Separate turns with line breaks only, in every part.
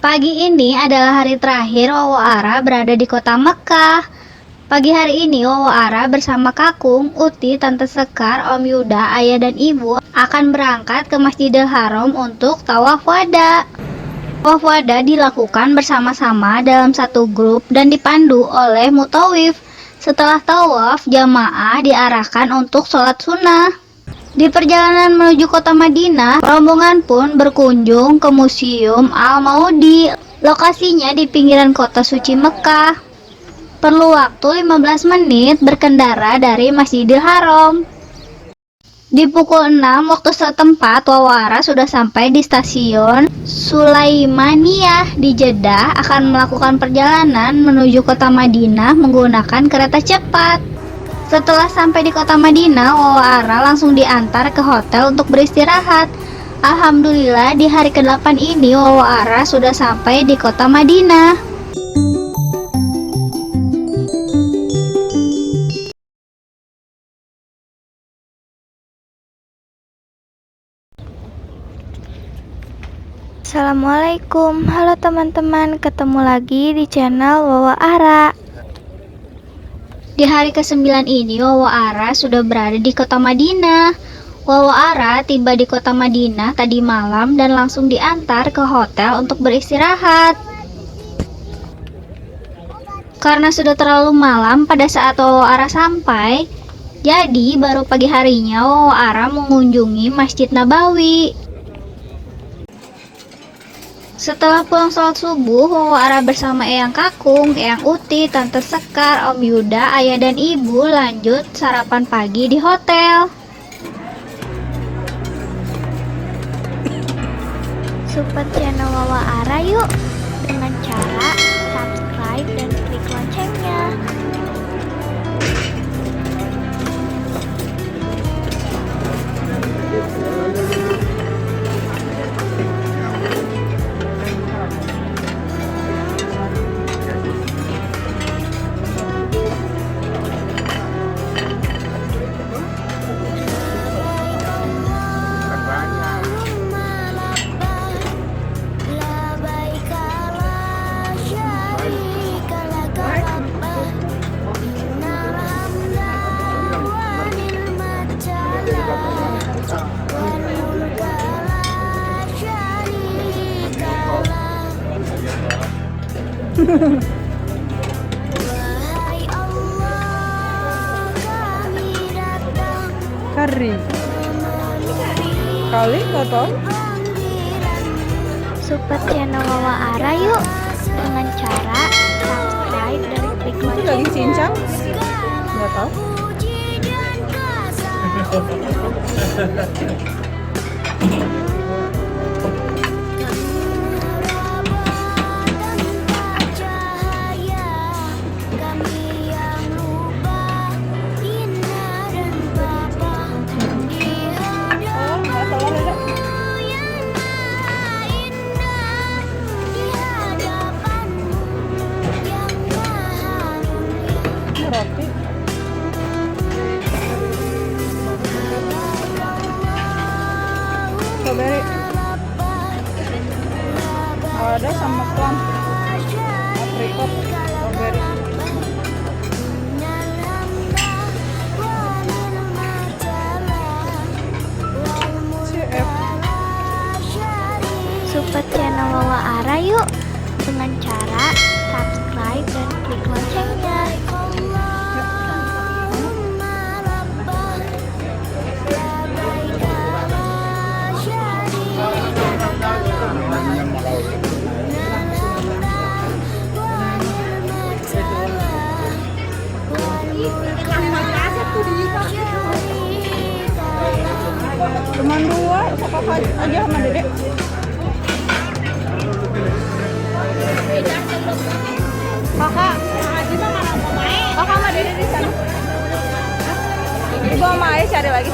Pagi ini adalah hari terakhir Wowo Ara berada di kota Mekah. Pagi hari ini Wowo Ara bersama Kakung, Uti, Tante Sekar, Om Yuda, Ayah dan Ibu akan berangkat ke Masjidil Haram untuk tawaf wada. Tawaf wada dilakukan bersama-sama dalam satu grup dan dipandu oleh mutawif. Setelah tawaf, jamaah diarahkan untuk sholat sunnah. Di perjalanan menuju kota Madinah, rombongan pun berkunjung ke Museum Al-Maudi. Lokasinya di pinggiran kota suci Mekah. Perlu waktu 15 menit berkendara dari Masjidil Haram. Di pukul 6 waktu setempat, Wowo Ara sudah sampai di stasiun Sulaimaniyah di Jeddah, akan melakukan perjalanan menuju kota Madinah menggunakan kereta cepat. Setelah sampai di kota Madinah, Wowo Ara langsung diantar ke hotel untuk beristirahat. Alhamdulillah, di hari ke-8 ini Wowo Ara sudah sampai di kota Madinah. Assalamualaikum, halo teman-teman, ketemu lagi di channel Wowo Ara. Di hari ke-9 ini Wowo Ara sudah berada di kota Madinah. Wowo Ara tiba di kota Madinah tadi malam dan langsung diantar ke hotel untuk beristirahat. Karena sudah terlalu malam pada saat Wowo Ara sampai, jadi baru pagi harinya Wowo Ara mengunjungi Masjid Nabawi. Setelah pulang sholat subuh, Wowo Ara bersama Eyang Kakung, Eyang Uti, Tante Sekar, Om Yuda, Ayah dan Ibu lanjut sarapan pagi di hotel. Support channel Wowo Ara yuk dengan cara subscribe dan klik loncengnya.
Kari kali nggak tahu.
Support channel Wowo Ara yuk dengan cara subscribe dan klik
Itu lagi
loncengnya.
cincang nggak tahu. Roti strawberry ada sama plum, apricot, strawberry. CF.
Support channel Wowo Ara yuk dengan cara subscribe dan klik loncengnya.
Cuman dua, kakak aja sama dedek. Kakak, kakak sama dedek di sana. Ibu sama ayah cari lagi.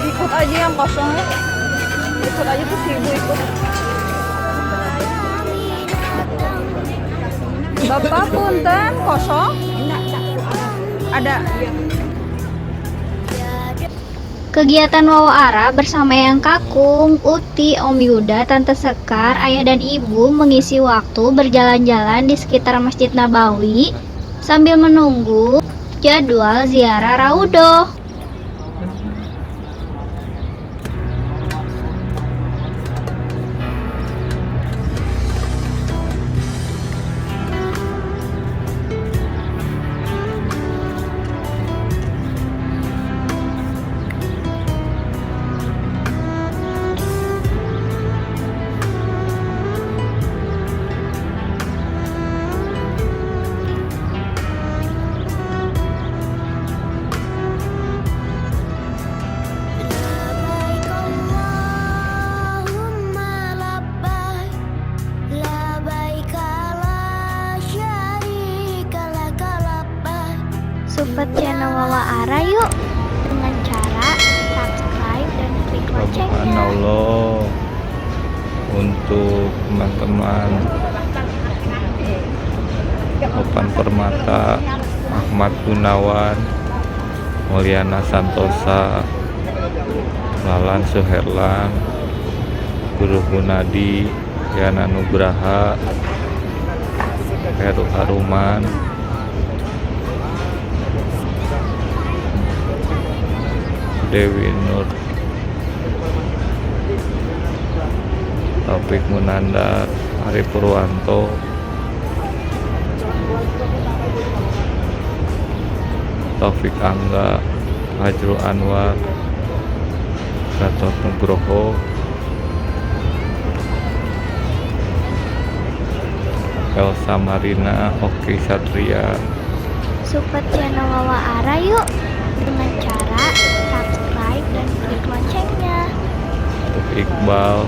Ikut aja yang kosong ya. Ikut aja tuh si ibu ikut. Bapak punten kosong. Ada.
Kegiatan Wawa Ara bersama Yang Kakung, Uti, Om Yuda, Tante Sekar, Ayah dan Ibu mengisi waktu berjalan-jalan di sekitar Masjid Nabawi sambil menunggu jadwal ziarah Raudoh.
Labbaik Allahumma labbaik, labbaik la syarika laka labbaik.
Support channel Wawa Ara yuk dengan cara subscribe dan klik loncengnya.
Subhanallah. Untuk teman-teman Opan Permata, Ahmad Gunawan, Mulyana Santosa, Lalan Suherlan, Guru Gunadi, Yana Nugraha, Heru Haruman, Dewi Nur, Taufik Munandar, Ari Purwanto, Taufik Angga, Fajrul Anwar, Gatot Nugroho, Elsa Marina, Oki Satria,
Support channel Wawa Ara yuk dengan cara subscribe dan klik loncengnya.
untuk Iqbal,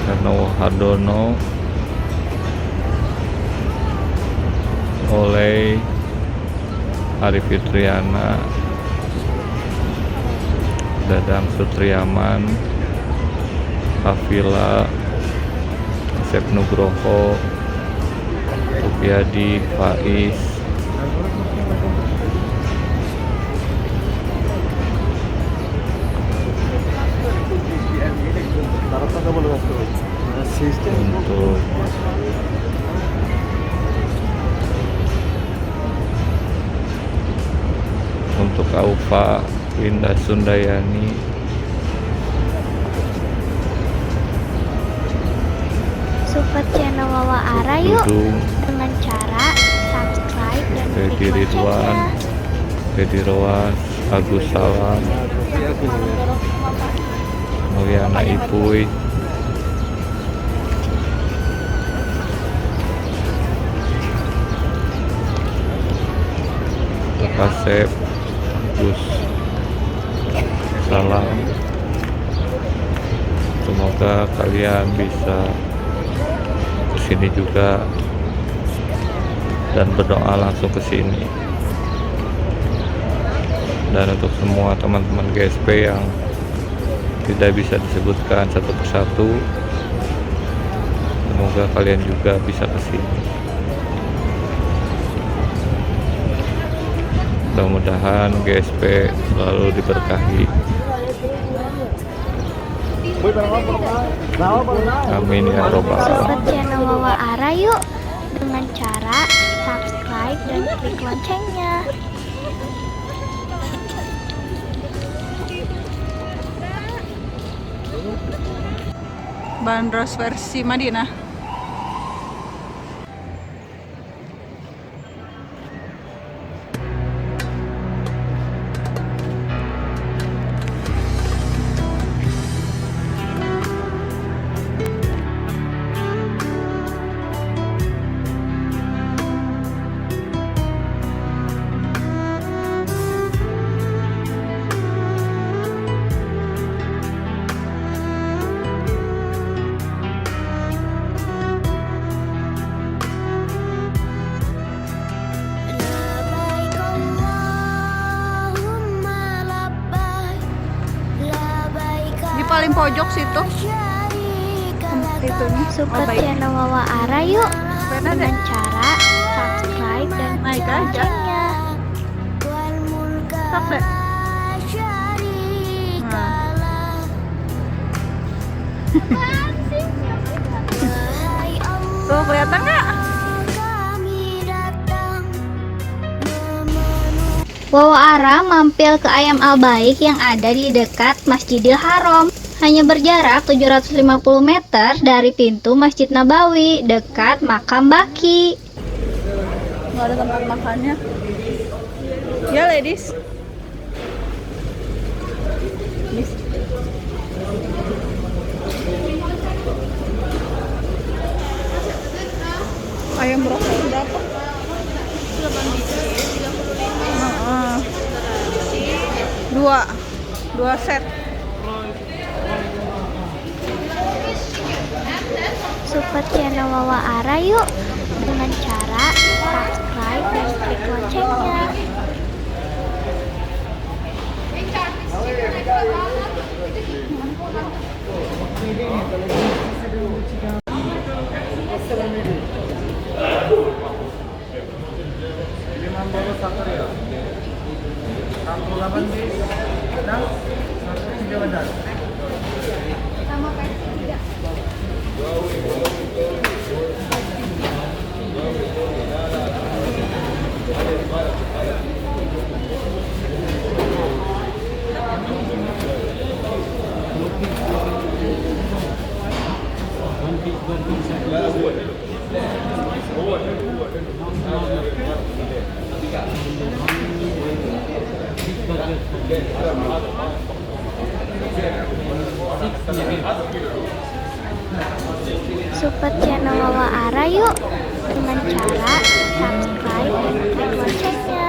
Rano Hardono, Oleh, Arif Fitriana, Dadang Sutriaman, Hafila, Asep Nugroho, Rupiadi, Faiz, untuk Aufa, Winda Sundayani,
Support channel Wawa Ara yuk
Dudung,
dengan cara subscribe dan
Dedi
klik
Ridwan,
loncengnya.
Dedi Roas, Agus Salam, Mulyana Ipuy, Kasep, Agus Salam. Semoga kalian bisa kesini juga dan berdoa langsung ke sini. Dan untuk semua teman-teman GSP yang tidak bisa disebutkan satu persatu, semoga kalian juga bisa kesini. Mudah-mudahan GSP selalu diberkahi. Amin ya robbal alamin.
Support channel Wawa Ara yuk dengan cara subscribe dan klik loncengnya.
Bandros versi Madinah.
Labbaik Allahumma labbaik, labbaik
Di paling pojok situ.
syarika laka
itunya.
Support
baik.
channel Wawa Ara yuk
Benar
dengan
deh.
cara subscribe dan
Naik
klik
aja.
loncengnya.
Stop deh. Nah. Tuh kelihatan nggak?
Wawa Ara mampir ke Ayam Al Baik yang ada di dekat Masjidil Haram. Hanya berjarak 750 meter dari pintu Masjid Nabawi, dekat makam Baki.
Nggak ada tempat makannya. Ya ladies. Miss. Ayam brokoli berapa? 8 biji, 35. Dua set.
Support channel Wawa Ara yuk dengan cara subscribe dan klik loncengnya. Support channel Wawa Ara yuk dengan cara subscribe dan klik loncengnya.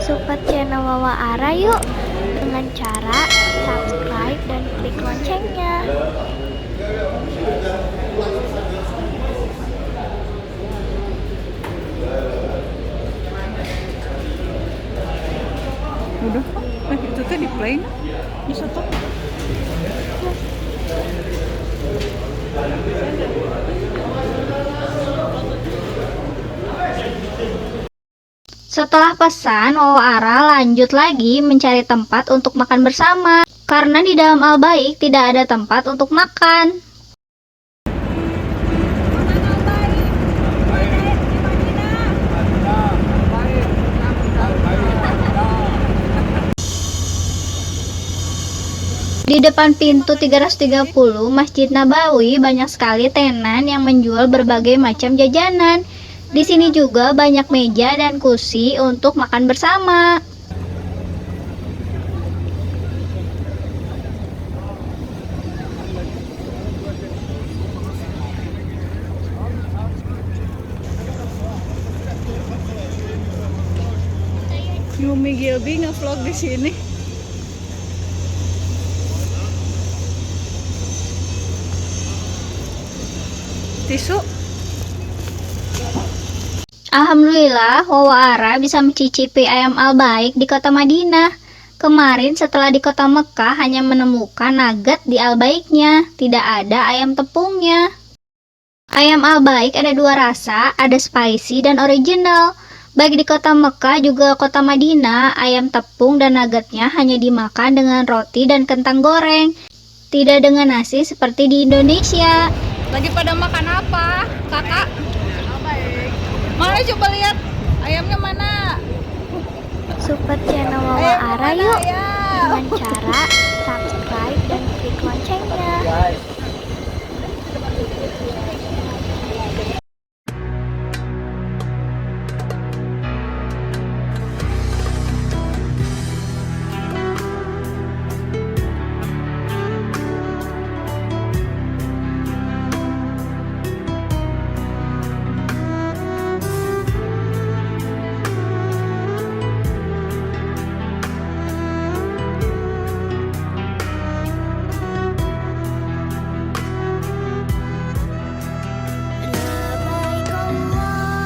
Support channel Wawa Ara yuk dengan cara subscribe dan klik loncengnya.
Udah. Itu tuh di play. Bisa tuh.
Setelah pesan, Wawa Ara lanjut lagi mencari tempat untuk makan bersama. Karena di dalam Al Baik tidak ada tempat untuk makan. Di depan pintu 330 Masjid Nabawi banyak sekali tenan yang menjual berbagai macam jajanan. Di sini juga banyak meja dan kursi untuk makan bersama.
Yumi Gilby nge-vlog di sini. Tisu.
Alhamdulillah, Wawa Ara bisa mencicipi ayam Al Baik di kota Madinah. Kemarin setelah di kota Mekah hanya menemukan nugget di Al Baiknya, tidak ada ayam tepungnya. Ayam Al Baik ada dua rasa, ada spicy dan original. Baik di kota Mekah juga kota Madinah, ayam tepung dan nuggetnya hanya dimakan dengan roti dan kentang goreng, tidak dengan nasi seperti di Indonesia.
Lagi pada makan apa, kakak? Mana coba lihat ayamnya mana?
Support channel Wawa Ara yuk dengan cara subscribe dan klik loncengnya.
Labbaik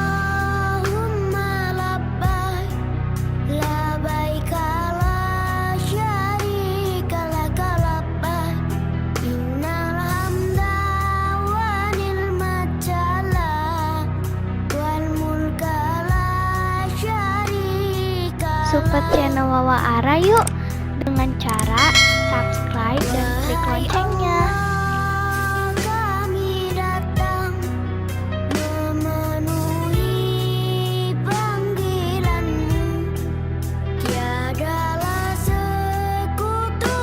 Allahumma labbaik, labbaik la syarika laka labbaik, innal hamda wa ni'mata lak, wal mulka la syarika lak.
Support channel Wawa Ara yuk dengan cara subscribe dan klik loncengnya.
Kami datang memenuhi panggilanmu, tiadalah sekutu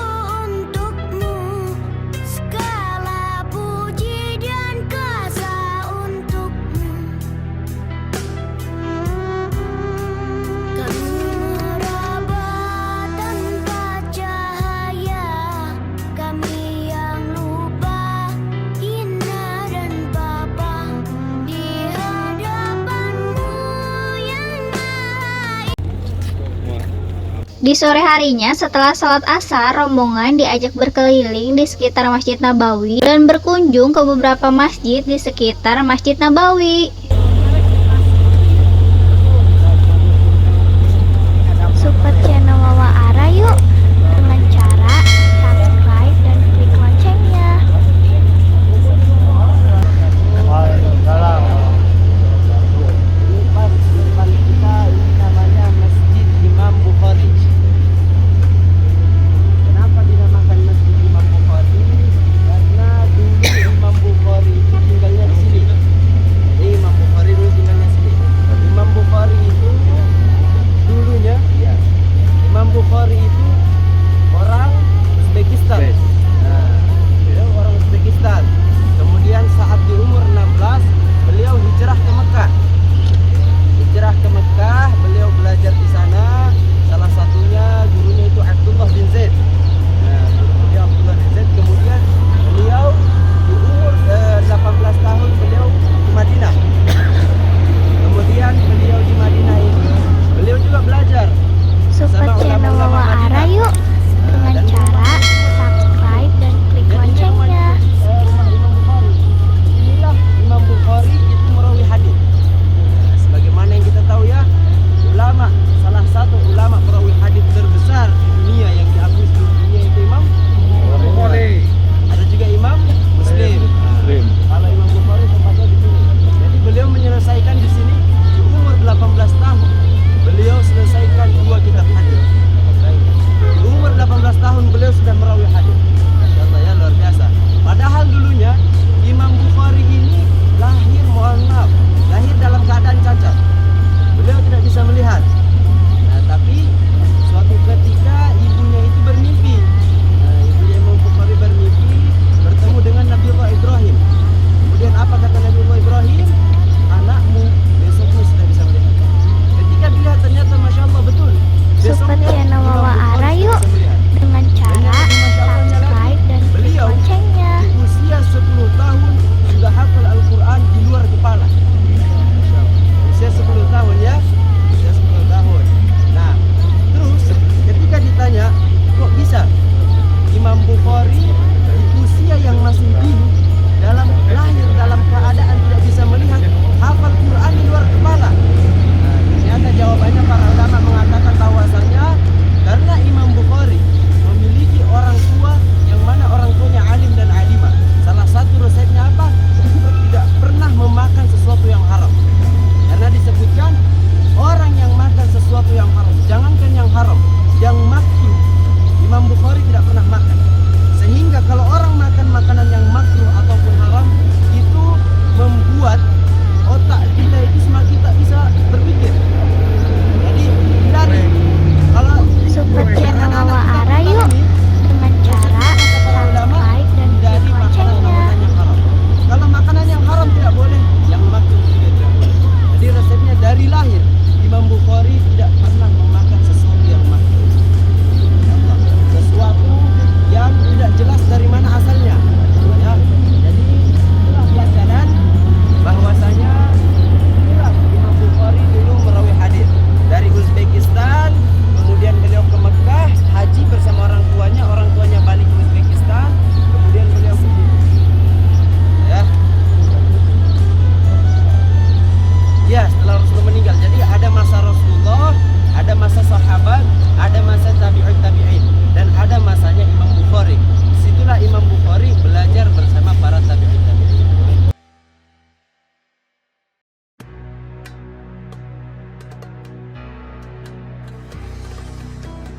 untukmu, segala puji dan kuasa untukmu. Kami meraba tanpa cahaya, kami yang lupa hina dan papa di hadapanmu yang maha.
Di sore harinya setelah sholat asar, rombongan diajak berkeliling di sekitar Masjid Nabawi dan berkunjung ke beberapa masjid di sekitar Masjid Nabawi. Support channel Wawa Ara yuk dengan cara subscribe dan klik loncengnya.
Waalaikumsalam. Ini pas depan kita ini namanya Masjid Imam Bukhari. Kenapa dinamakan Masjid Imam Bukhari? Karena dulu Imam Bukhari itu tinggalnya di sini. Jadi Imam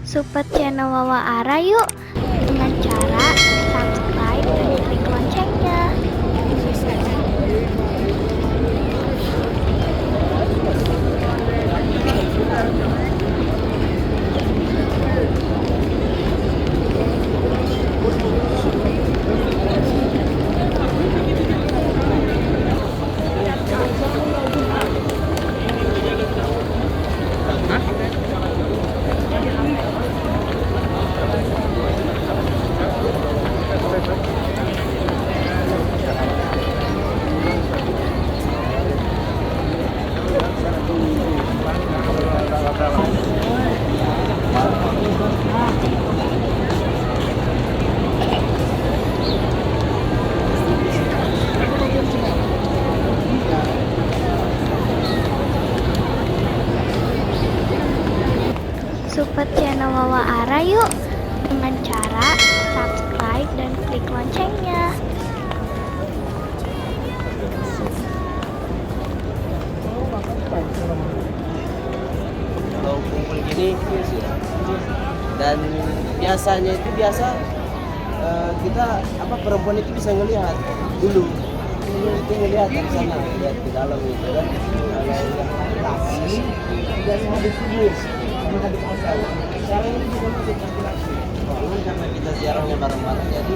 Support channel Wawa Ara yuk dengan cara subscribe dan klik loncengnya. Support channel Wawa Ara yuk dengan cara subscribe dan klik loncengnya.
Kalau kumpul gini dan biasanya itu kita perempuan itu bisa ngelihat dulu itu ngelihat dari sana, lihat ke dalam itu kan. Kalau yang laki biasa hadis subuh sama hadis asal, sekarang ini juga masih laki-laki. Cuman karena kita siarannya bareng-bareng, jadi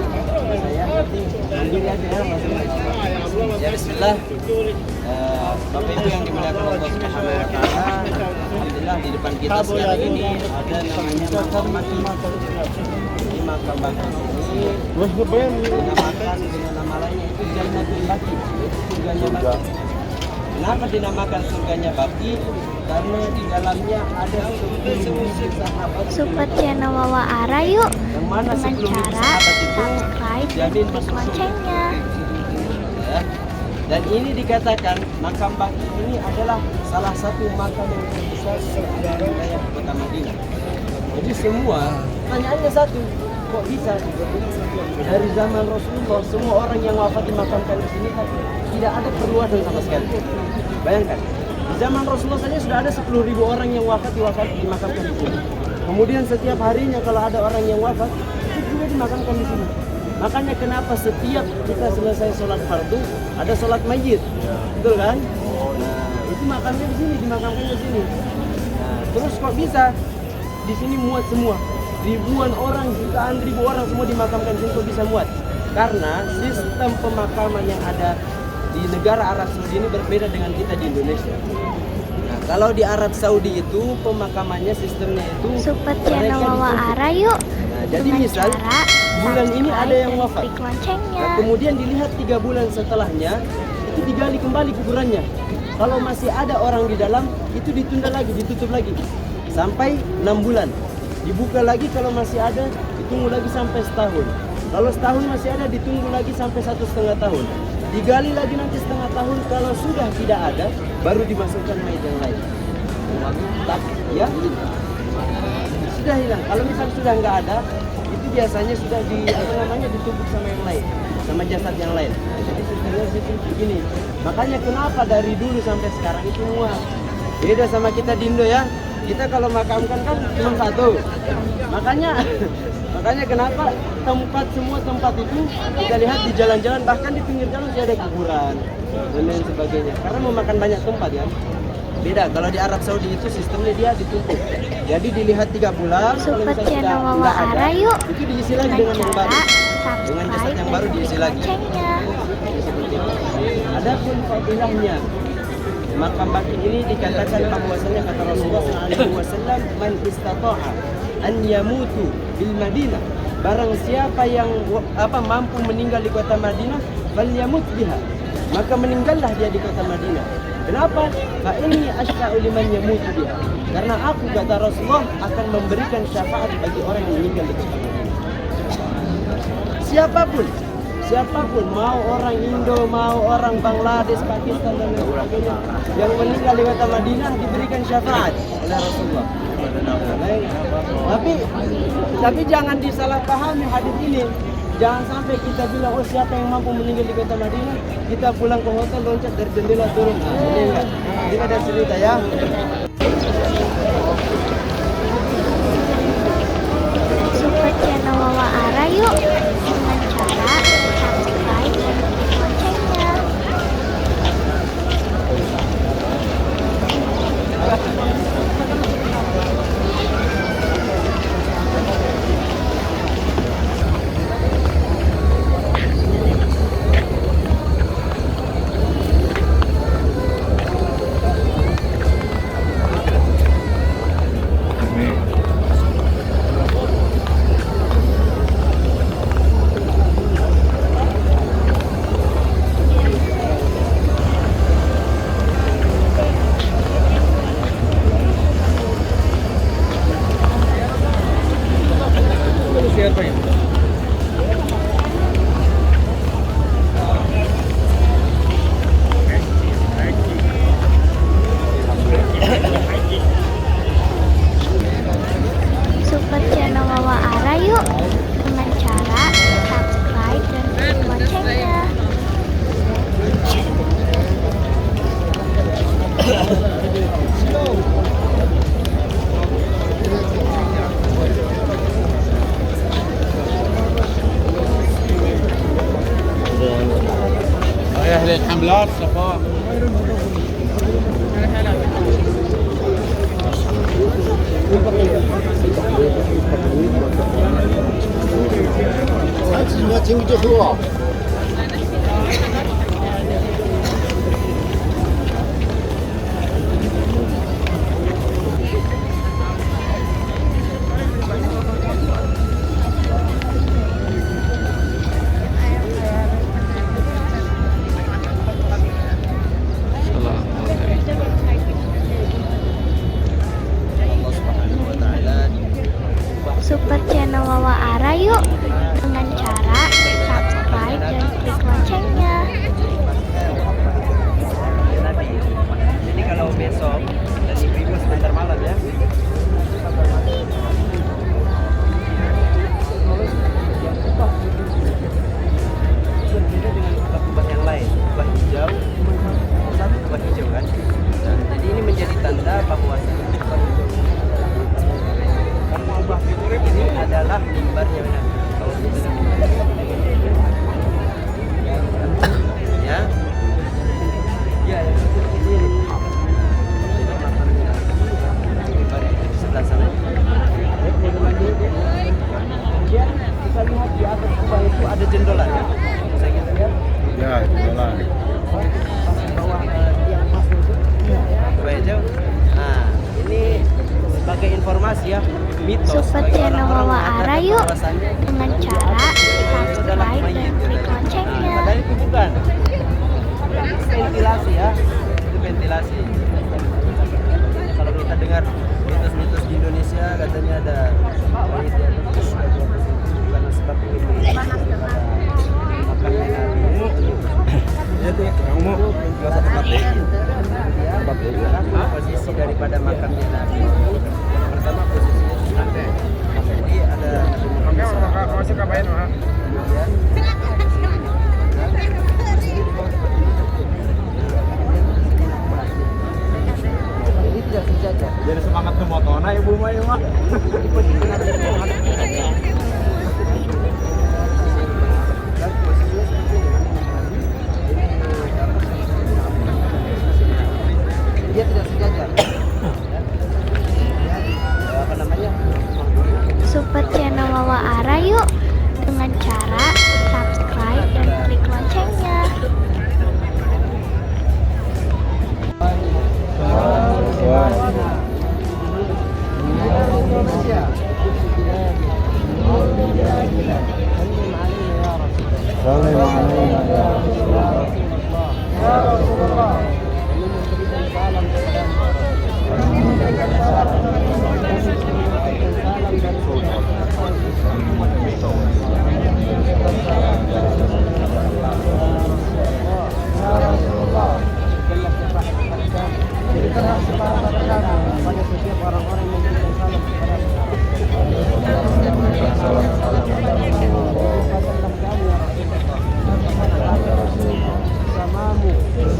saya nanti mandiri aja ya masing-masing. Ya bismillah. Bapak Ibu yang dimuliakan Allah Subhanahu wa taala, alhamdulillah di depan kita sekarang ini ada namanya makam baki. Ini makam baki ini dinamakan dengan nama lainnya itu Jannatul Baki, itu surganya Baki. Kenapa dinamakan surganya Baki? Karena di dalamnya ada 10.000 sahabat.
Support channel Wawa Ara yuk
Yang mana
dengan
10.000
cara
sahabat itu
subscribe dan
jamin
klik
masuk
loncengnya.
ya. Dan ini dikatakan makam Baki ini adalah salah satu makam yang terbesar di wilayah kota Madinah. Jadi semua pertanyaannya satu, kok bisa dari zaman Rasulullah semua orang yang wafat dimakamkan di sini tapi tidak ada perluasan sama sekali. Bayangkan, di zaman Rasulullah saja sudah ada 10.000 orang yang wafat dimakamkan di sini. Kemudian setiap harinya kalau ada orang yang wafat itu juga dimakamkan di sini. Makanya kenapa setiap kita selesai sholat fardu ada sholat mayit, betul kan? Nah, itu makamnya di sini, dimakamkan di sini. Nah, terus kok bisa di sini muat semua? Ribuan orang, jutaan ribu orang semua dimakamkan di sini kok bisa muat? Karena sistem pemakaman yang ada di negara Arab Saudi ini berbeda dengan kita di Indonesia. Nah, kalau di Arab Saudi itu pemakamannya sistemnya itu
Support channel
mereka
Wawa
dituntut.
Ara yuk
Nah, jadi
dengan
misal
cara
bulan ini
subscribe
ada yang
dan
wafat.
klik loncengnya.
Nah, kemudian dilihat 3 bulan setelahnya itu digali kembali kuburannya. Kalau masih ada orang di dalam itu ditunda lagi, ditutup lagi sampai 6 bulan. Dibuka lagi kalau masih ada, ditunggu lagi sampai setahun. Kalau setahun masih ada, ditunggu lagi sampai 1,5 tahun. Digali lagi nanti setengah tahun. Kalau sudah tidak ada, baru dimasukkan mayat yang lain. Tak, ya sudah hilang. Kalau misal sudah nggak ada, itu biasanya sudah ditumpuk sama yang lain, sama jasad yang lain. Nah, jadi sistemnya begini. Makanya kenapa dari dulu sampai sekarang itu muat. Beda sama kita di Indo ya. Kita kalau makamkan kan cuma satu. Makanya kenapa semua tempat itu kita lihat di jalan-jalan, bahkan di pinggir jalan sudah ada kuburan dan lain sebagainya. Karena memakan banyak tempat kan. Beda kalau di Arab Saudi itu sistemnya dia ditutup. Jadi dilihat 3 bulan. Kalau
Support
misalnya
channel
sudah
Wawa
nggak ada,
Ara yuk
itu diisi lagi
dengan
dengan yang
cara
baru. Dengan jasad
subscribe
yang
dan
baru
klik
diisi lagi.
loncengnya.
Adapun fadilahnya makam Baki ini dikatakan bahwasanya kata Rasulullah SAW, man istata'a an yamutu bil Madinah, barang siapa yang mampu meninggal di kota Madinah, fal yamut biha, maka meninggallah dia di kota Madinah. Kenapa? Fa inni asyfa'u liman yamutu biha, karena aku kata Rasulullah akan memberikan syafaat bagi orang yang meninggal di kota Madinah. Siapapun, mau orang Indo, mau orang Bangladesh, Pakistan dan lain sebagainya, yang meninggal di kota Madinah diberikan syafaat oleh Rasulullah. Tapi jangan disalahpahami hadis ini. Jangan sampai kita bilang, oh siapa yang mampu meninggal di kota Madinah, kita pulang ke hotel loncat dari jendela turun. Ini enggak. Ini ada cerita ya.
Support channel Wawa Ara yuk dengan cara subscribe dan klik loncengnya.
أهل الحملات صفاء
Support channel Wawa Ara yuk dengan cara subscribe dan klik loncengnya.
Jadi kalau besok dan ibu-ibu sebentar malam ya. Berbeda dengan kubah yang lain, kubah hijau, satu kubah hijau kan. Nah, jadi ini menjadi tanda bahwa kubah hijau ini adalah mimbarnya Nabi. Kalau kita ya, ya yang seperti ini. Mimbar itu di sebelah sana. Kemudian kita lihat di atas kubah itu ada jendolan ya. Bisa kita lihat?
Ya, jalan.
Bawah tiang emas itu. Kubah hijau. Nah, ini sebagai informasi ya, mitos
Support
bagi
channel
orang-orang
Wawa Ara
mengatakan
yuk
bahwasannya
dengan cara
itu adalah
subscribe
mayit
dan klik loncengnya.
Padahal itu bukan. Itu ventilasi ya, itu ventilasi. Kalau kita dengar mitos-mitos di Indonesia katanya ada mayit yang terus karena sebab ini makamnya Nabi. Ya tuh, kamu juga satu mati. Posisi daripada makamnya Nabi. Yang pertama posisinya santai. Jadi ada kemudian ini tidak sejajar.
Jadi semangat ke motona ibu mah ya mah.
Dia tidak sejajar. Apa namanya?
Support channel Wawa Ara yuk dengan cara subscribe dan klik loncengnya.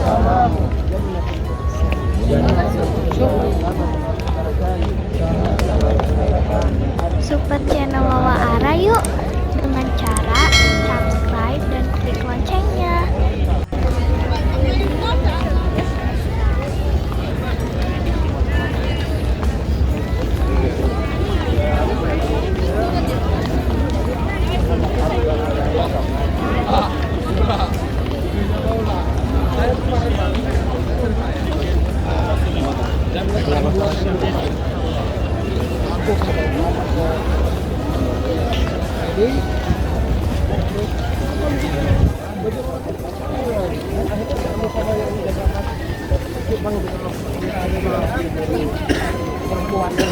Salam
Support channel Wawa Ara yuk dengan cara subscribe dan klik loncengnya.
Perempuan yang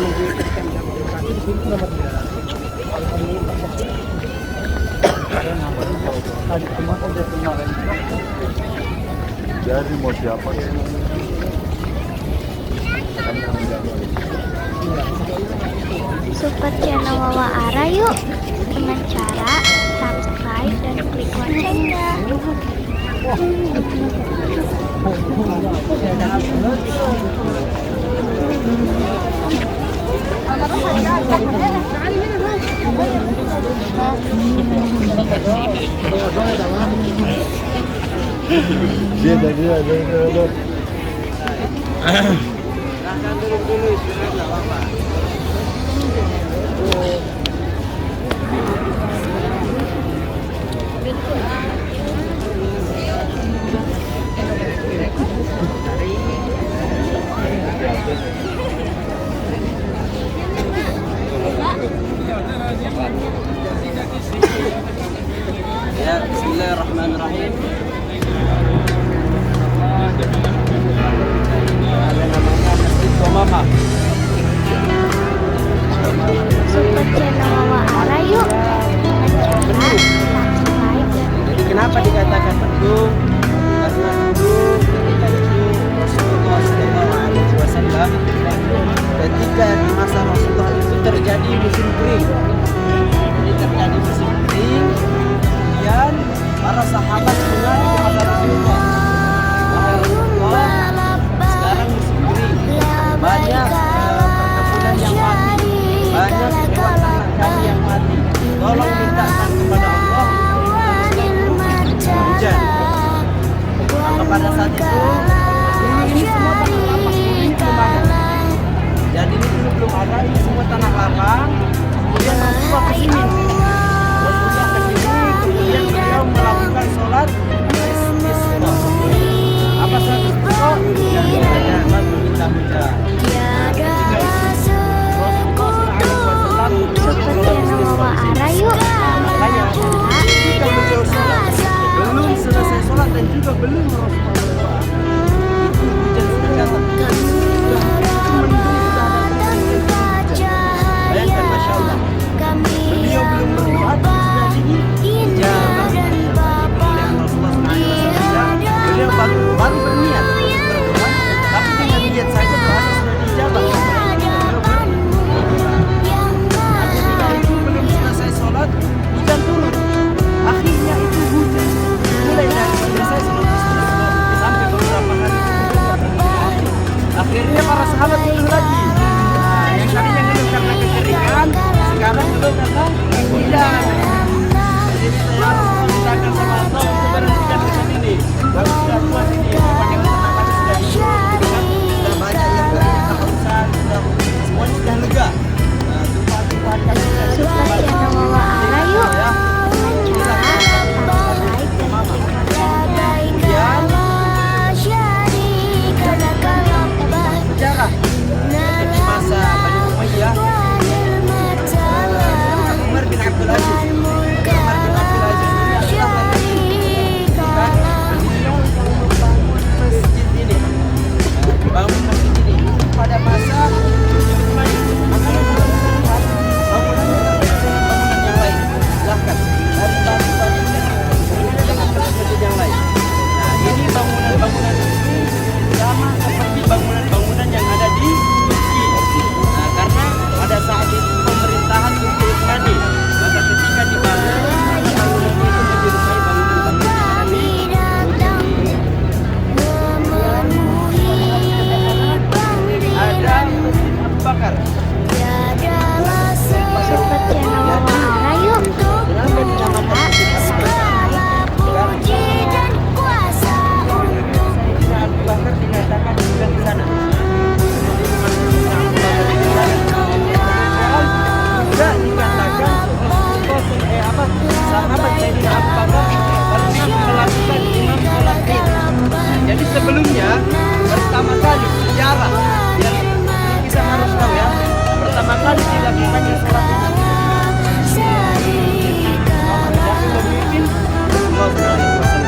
mau siapa ya?
Support channel Wawa Ara yuk dengan cara subscribe dan klik loncengnya.
Dia.
Silahkan dulu istirahat, nggak apa-apa. Ya, bismillahirrahmanirrahim. Ada namanya Masjid Mama.
Support channel Wawa Ara yuk dengan cara subscribe dan
Jadi kenapa dikatakan mendung? Karena dulu ketika itu Rasulullah SAW ketika di masa Rasulullah itu terjadi musim kering. Jadi terjadi musim kering, kemudian para sahabat mengaku kepada Rasulullah, wahai Rasulullah, sekarang musim kering, banyak perkebunan yang mati, banyak buah tanah kami yang mati. Tolong mintakan kepada Allah hujan. Maka pada saat itu ini semua tanah lapang, bumi belum ada. Jadi ini dulu belum ada, ini semua tanah lapang. Kemudian Rasulullah kesini, kemudian beliau melakukan sholat istisqa. Apa sholat istisqa? Yang ditanya meminta hujan. Ketika itu Rasulullah
support channel Wawa Ara yuk
makanya ketika beliau sholat belum selesai sholat dan juga belum Rasulullah berdoa, itu hujan sudah datang. Itu mendung sudah datang. Bayangkan, Masya Allah, beliau belum berdoa tapi sudah dijawab oleh Rasulullah SAW. Beliau baru berniat berdoa, tapi dengan niat saja doanya sudah dijawab. Ketika itu belum selesai sholat, hujan turun. Akhirnya itu hujan mulai dari selesai sholat istisqa sampai beberapa hari akhirnya para sahabat ngeluh lagi. Nah, yang tadinya ngeluh karena kekeringan, sekarang ngeluh karena hujan. Jadi saya harus mintakan sama Allah untuk berhentikan hujan ini. Baru sudah kuat ini, depan yang pertama sudah sudah banyak yang kehausan, semuanya sudah lega. Nah, tumpah-tumpahan kami sudah
support channel Wawa Ara yuk dengan cara subscribe dan klik loncengnya.
sejarah di masa Bani Umayyah, Umar bin Abdul Aziz. Umar bin Abdul Aziz ini adalah beliau membangun masjid ini, bangun masjid ini pada masa Umayyah. Makanya kalau kita lihat bangunannya berbeda dengan bangunan yang lain. Silahkan dari batu-batu dengan masjid yang lain. Nah, ini bangunan-bangunan ini sama seperti bangunan-bangunan yang ada di Turki. Nah, karena pada saat itu pemerintahan Turki Utsmani, maka ketika dibangun, maka bangunan itu menyerupai bangunan-bangunan ada Masjid Abu Bakar.
Support channel Wawa Ara yuk dengan cara subscribe dan klik
Masjid Abu Bakar dikatakan juga di sana. Juga dikatakan sahabat Sayyidina Abu Bakar pernah melakukan imam sholat id. Jadi sebelumnya pertama kali sejarah yang kita harus tahu ya, pertama kali dilakukannya sholat id memimpin Rasulullah SAW.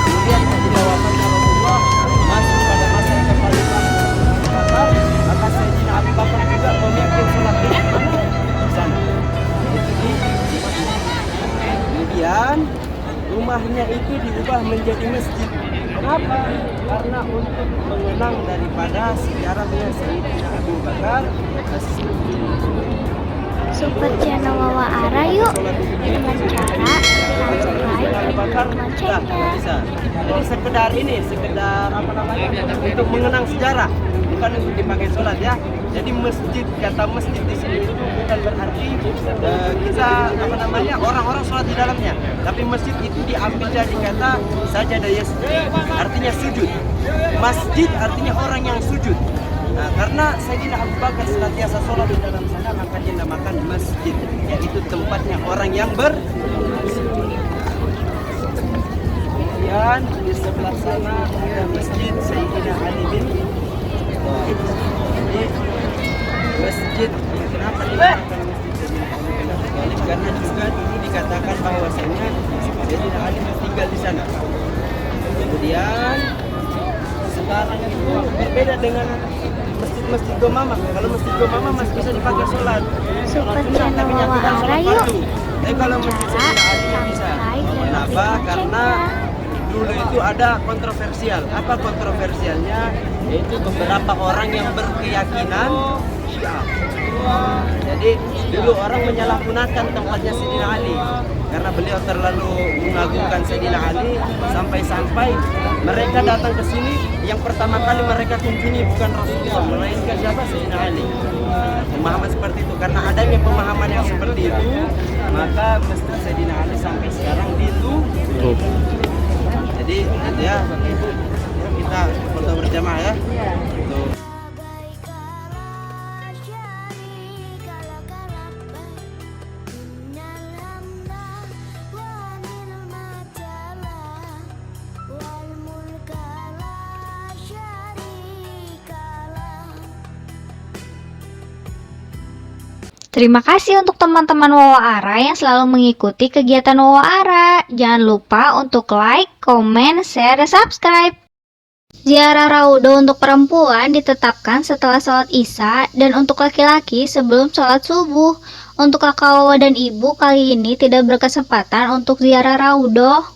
Kemudian ketika wafatnya Rasulullah masuk pada masa yang kekhalifahan Abu Bakar, maka Sayyidina Abu Bakar juga memimpin sholat id di sana. Itu di Kemudian rumahnya itu diubah menjadi masjid. Kenapa? Karena untuk mengenang daripada sejarahnya Sayyidina Abu Bakar As-Siddiq.
Support channel Wawa Ara yuk dengan cara subscribe dan klik loncengnya.
Bisa. Jadi sekedar apa namanya, untuk mengenang sejarah, bukan untuk dipakai sholat ya. Jadi masjid, kata masjid di sini itu bukan berarti kita apa namanya, orang-orang sholat di dalamnya, tapi masjid itu diambil dari kata sajadah yasjud, artinya sujud. Masjid artinya orang yang sujud. Nah, karena Sayyidina Abu Bakar senantiasa sholat di dalam sana, maka dinamakan masjid, yaitu tempatnya orang yang bersujud. Kemudian di sebelah sana ada masjid Sayyidina Ali bin Thalib. Jadi masjid, kenapa dinamakan masjid Sayyidina Ali bin Thalib? Karena juga dulu dikatakan bahwasanya Sayyidina Ali tinggal di sana. Kemudian sekarang itu berbeda dengan masjid Gomama. Kalau masjid Gomama masih bisa dipakai sholat.
Support channel Wawa Ara yuk.
Tapi kalau masjid Sayyidina Ali nggak bisa. Kenapa? Karena dulu itu ada kontroversial. Apa kontroversialnya? Yaitu beberapa orang yang berkeyakinan Syiah. Jadi dulu orang menyalahgunakan tempatnya Sayyidina Ali karena beliau terlalu mengagungkan Sayyidina Ali, sampai-sampai mereka datang ke sini, yang pertama kali mereka kunjungi bukan Rasulullah, melainkan siapa? Sayyidina Ali. Pemahaman seperti itu, karena adanya pemahaman yang seperti itu, maka masjid Sayyidina Ali sampai sekarang ditutup. Jadi ya Bapak Ibu, kita foto berjamaah ya. Tuh.
Terima kasih untuk teman-teman Wawa Ara yang selalu mengikuti kegiatan Wawa Ara. Jangan lupa untuk like, komen, share, dan subscribe. Ziarah Raudo untuk perempuan ditetapkan setelah sholat Isya dan untuk laki-laki sebelum sholat subuh. Untuk kakak Wawa dan ibu kali ini tidak berkesempatan untuk ziarah Raudo.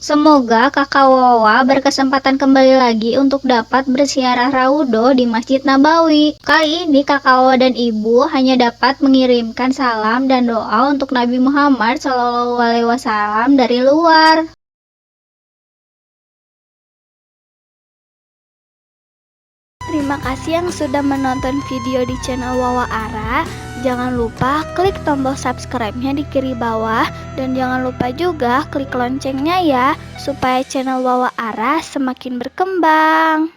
Semoga kakak Wawa berkesempatan kembali lagi untuk dapat berziarah Raudo di Masjid Nabawi. Kali ini kakak Wawa dan ibu hanya dapat mengirimkan salam dan doa untuk Nabi Muhammad SAW dari luar.
Terima kasih yang sudah menonton video di channel Wawa Ara. Jangan lupa klik tombol subscribe-nya di kiri bawah. Dan jangan lupa juga klik loncengnya ya, supaya channel Wawa Ara semakin berkembang.